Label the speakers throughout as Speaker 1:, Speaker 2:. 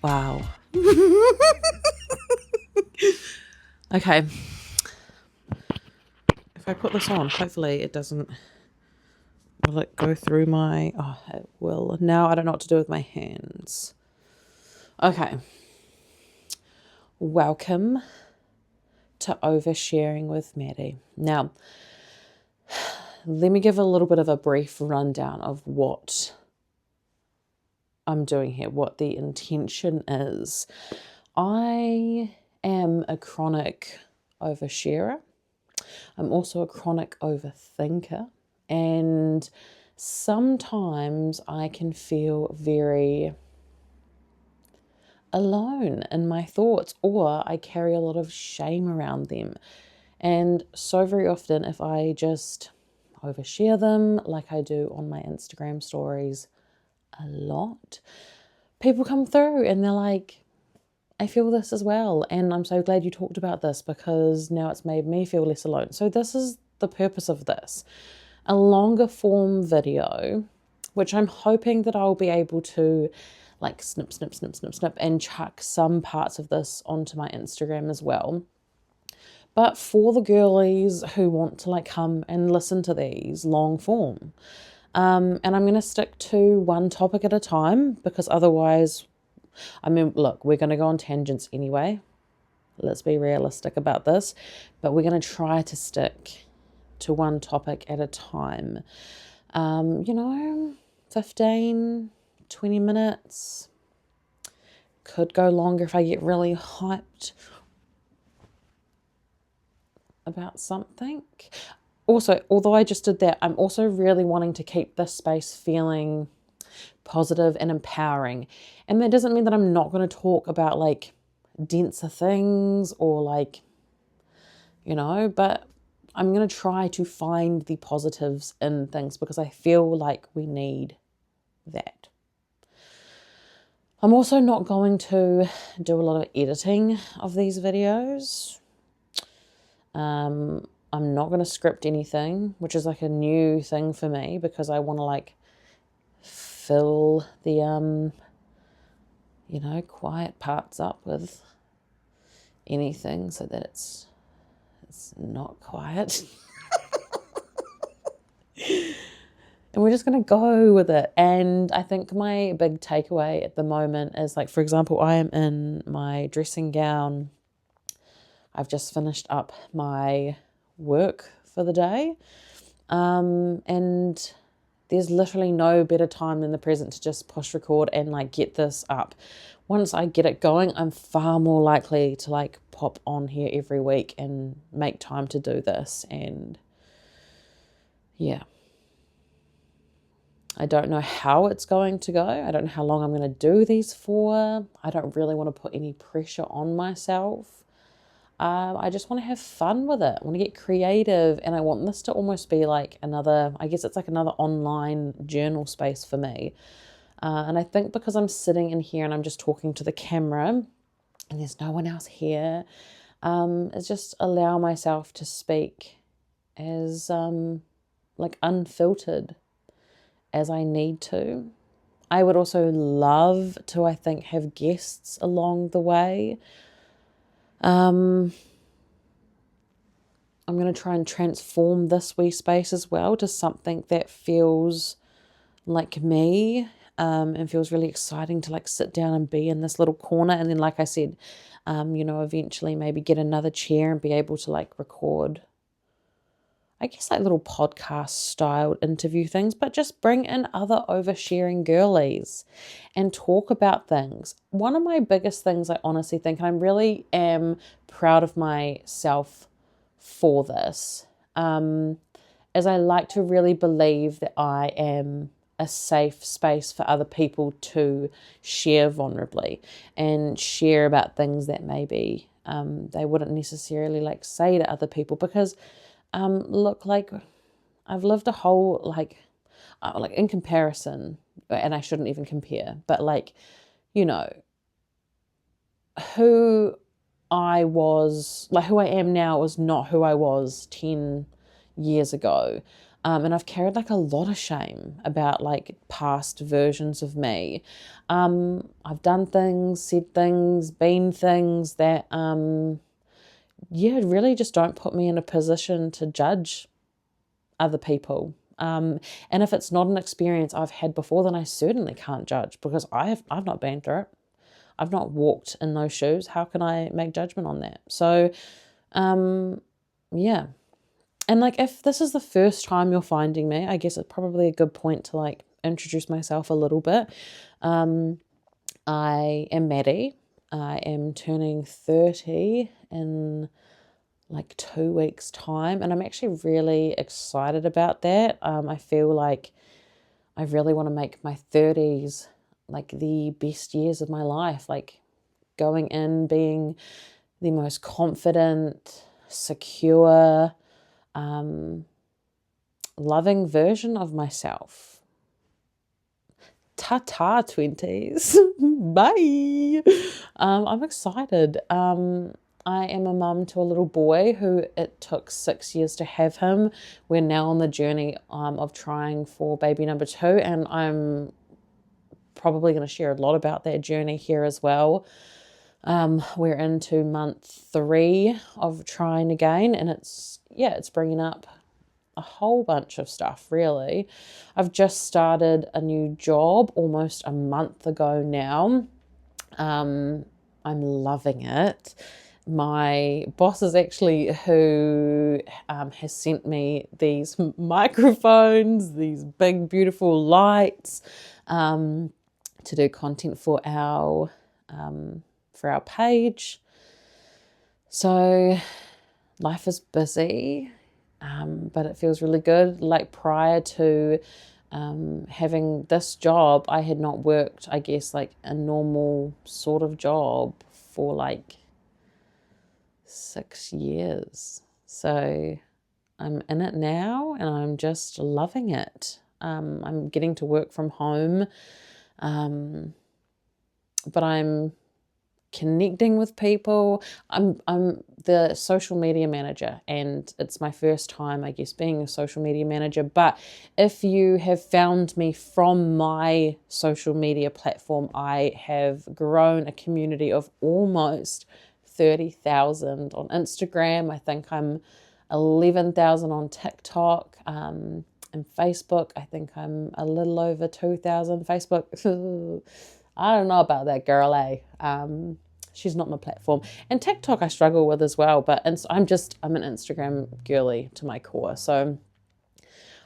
Speaker 1: Wow. Okay. If I put this on, hopefully it doesn't... Will it go through my... Oh, it will. Now I don't know what to do with my hands. Okay. Welcome to Oversharing with Maddy. Now, let me give a little bit of a brief rundown of what I'm doing here, what the intention is. I am a chronic oversharer. I'm also a chronic overthinker, and sometimes I can feel very alone in my thoughts, or I carry a lot of shame around them. And so very often, if I just overshare them like I do on my Instagram stories a lot, people come through and they're like, I feel this as well, and I'm so glad you talked about this because now it's made me feel less alone. So this is the purpose of this. A longer form video, which I'm hoping that I'll be able to like snip, and chuck some parts of this onto my Instagram as well. But for the girlies who want to like come and listen to these long form. And I'm going to stick to one topic at a time because otherwise... I mean, look, we're going to go on tangents anyway. Let's be realistic about this. But we're going to try to stick to one topic at a time. 15, 20 minutes. Could go longer if I get really hyped about something. Also, although I just did that, I'm also really wanting to keep this space feeling positive and empowering. And that doesn't mean that I'm not going to talk about like denser things or like, but I'm going to try to find the positives in things because I feel like we need that. I'm also not going to do a lot of editing of these videos. I'm not going to script anything, which is like a new thing for me because I want to like fill the quiet parts up with anything so that it's not quiet. And we're just going to go with it. And I think my big takeaway at the moment is like, for example, I am in my dressing gown. I've just finished up my work for the day. And there's literally no better time than the present to just push record and like get this up. Once I get it going, I'm far more likely to like pop on here every week and make time to do this. And yeah, I don't know how it's going to go. I don't know how long I'm going to do these for. I don't really want to put any pressure on myself. I just want to have fun with it. I want to get creative, and I want this to almost be like another, I guess it's like another online journal space for me. And I think because I'm sitting in here and I'm just talking to the camera and there's no one else here, it's just allow myself to speak as like unfiltered as I need to. I would also love to, I think, have guests along the way. I'm going to try and transform this wee space as well to something that feels like me, and feels really exciting to like sit down and be in this little corner. And then, like I said, eventually maybe get another chair and be able to like record, I guess, like little podcast styled interview things, but just bring in other oversharing girlies and talk about things. One of my biggest things, I honestly think, and I really am proud of myself for this, is I like to really believe that I am a safe space for other people to share vulnerably and share about things that maybe they wouldn't necessarily like say to other people because look, like I've lived a whole, like in comparison, and I shouldn't even compare, but like, who I was, like who I am now was not who I was 10 years ago. And I've carried like a lot of shame about like past versions of me. I've done things, said things, been things that, really just don't put me in a position to judge other people. And if it's not an experience I've had before, then I certainly can't judge because I've not been through it. I've not walked in those shoes. How can I make judgment on that? So, yeah. And like, if this is the first time you're finding me, I guess it's probably a good point to like introduce myself a little bit. I am Maddy. I am turning 30 in like 2 weeks' time, and I'm actually really excited about that. I feel like I really want to make my 30s like the best years of my life, like going in being the most confident, secure, loving version of myself. Ta-ta, 20s. Bye. I'm excited. I am a mum to a little boy who it took 6 years to have him. We're now on the journey of trying for baby number 2, and I'm probably going to share a lot about that journey here as well. We're into month 3 of trying again, and it's bringing up a whole bunch of stuff, really. I've just started a new job almost a month ago now. I'm loving it. My boss is actually who has sent me these microphones, these big, beautiful lights to do content for our page. So life is busy, but it feels really good. Like prior to having this job, I had not worked, I guess, like a normal sort of job for like 6 years. So I'm in it now and I'm just loving it. I'm getting to work from home, but I'm connecting with people. I'm the social media manager, and it's my first time, I guess, being a social media manager. But if you have found me from my social media platform, I have grown a community of almost 30,000 on Instagram. I think I'm 11,000 on TikTok. And Facebook, I think I'm a little over 2,000. Facebook, I don't know about that girl, eh? She's not my platform. And TikTok I struggle with as well, but I'm an Instagram girly to my core. So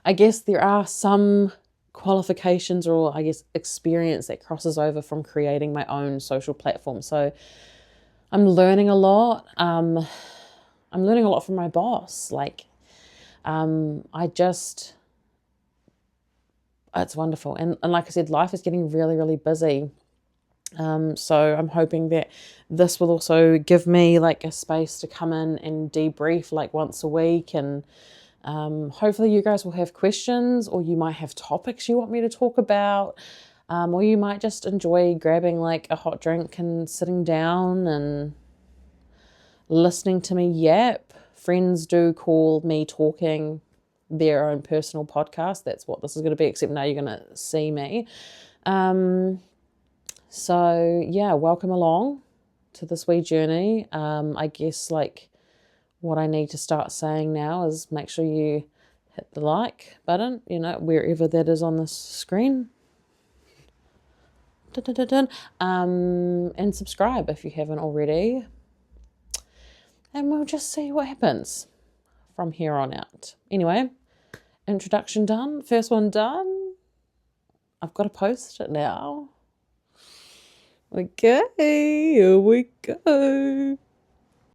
Speaker 1: I guess there are some qualifications or I guess experience that crosses over from creating my own social platform. So I'm learning a lot. I'm learning a lot from my boss. Like, it's wonderful. And like I said, life is getting really, really busy. So I'm hoping that this will also give me like a space to come in and debrief like once a week, and hopefully you guys will have questions, or you might have topics you want me to talk about, or you might just enjoy grabbing like a hot drink and sitting down and listening to me yap. Friends do call me talking their own personal podcast. That's what this is going to be, except now you're going to see me. So yeah, welcome along to this wee journey. I guess like what I need to start saying now is make sure you hit the like button, wherever that is on the screen. And subscribe if you haven't already. And we'll just see what happens from here on out. Anyway, introduction done. First one done. I've got to post it now. Okay, here we go.